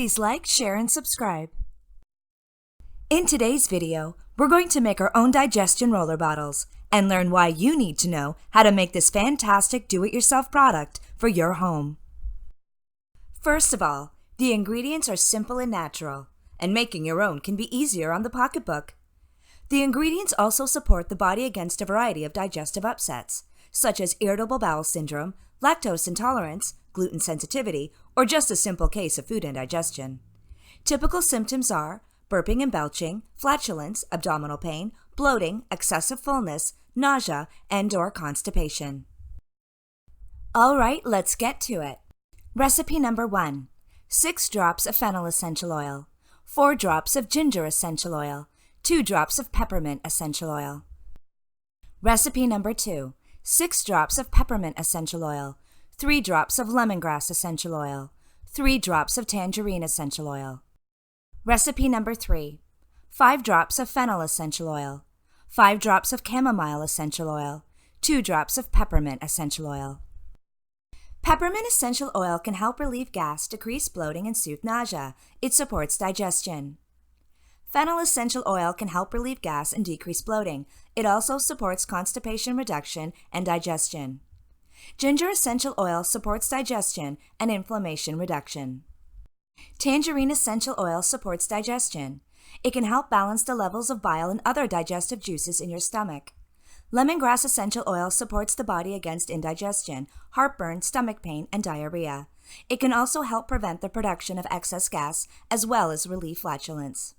Please like, share, and subscribe. In today's video, we're going to make our own digestion roller bottles and learn why you need to know how to make this fantastic do-it-yourself product for your home. First of all, the ingredients are simple and natural, and making your own can be easier on the pocketbook. The ingredients also support the body against a variety of digestive upsets, such as irritable bowel syndrome, lactose intolerance, gluten sensitivity, or just a simple case of food indigestion. Typical symptoms are burping and belching, flatulence, abdominal pain, bloating, excessive fullness, nausea, and/or constipation. All right, let's get to it. Recipe number 1. 6 drops of fennel essential oil, 4 drops of ginger essential oil, 2 drops of peppermint essential oil. Recipe number 2. 6 drops of peppermint essential oil, 3 drops of lemongrass essential oil, 3 drops of tangerine essential oil. Recipe number 3. 5 drops of fennel essential oil, 5 drops of chamomile essential oil, 2 drops of peppermint essential oil. Peppermint essential oil can help relieve gas, decrease bloating, and soothe nausea. It supports digestion. Fennel essential oil can help relieve gas and decrease bloating. It also supports constipation reduction and digestion. Ginger essential oil supports digestion and inflammation reduction. Tangerine essential oil supports digestion. It can help balance the levels of bile and other digestive juices in your stomach. Lemongrass essential oil supports the body against indigestion, heartburn, stomach pain, and diarrhea. It can also help prevent the production of excess gas as well as relieve flatulence.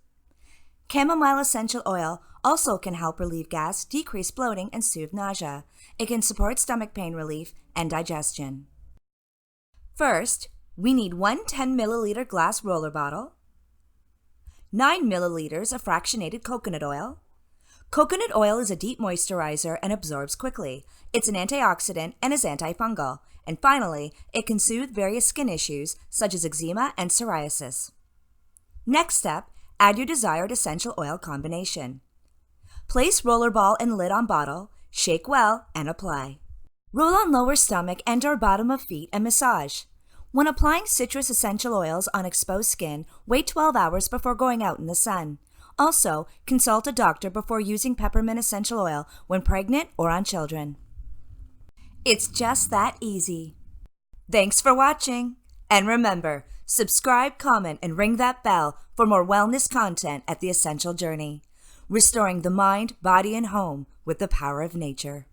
Chamomile essential oil also can help relieve gas, decrease bloating, and soothe nausea. It can support stomach pain relief and digestion. First, we need 1 10 milliliter glass roller bottle, 9 milliliters of fractionated coconut oil. Coconut oil is a deep moisturizer and absorbs quickly. It's an antioxidant and is antifungal. And finally, it can soothe various skin issues such as eczema and psoriasis. Next step, add your desired essential oil combination. Place rollerball and lid on bottle, shake well, and apply. Roll on lower stomach and/or bottom of feet and massage. When applying citrus essential oils on exposed skin, wait 12 hours before going out in the sun. Also, consult a doctor before using peppermint essential oil when pregnant or on children. It's just that easy. Thanks for watching. And remember, subscribe, comment, and ring that bell for more wellness content at The Essential Journey, restoring the mind, body, and home with the power of nature.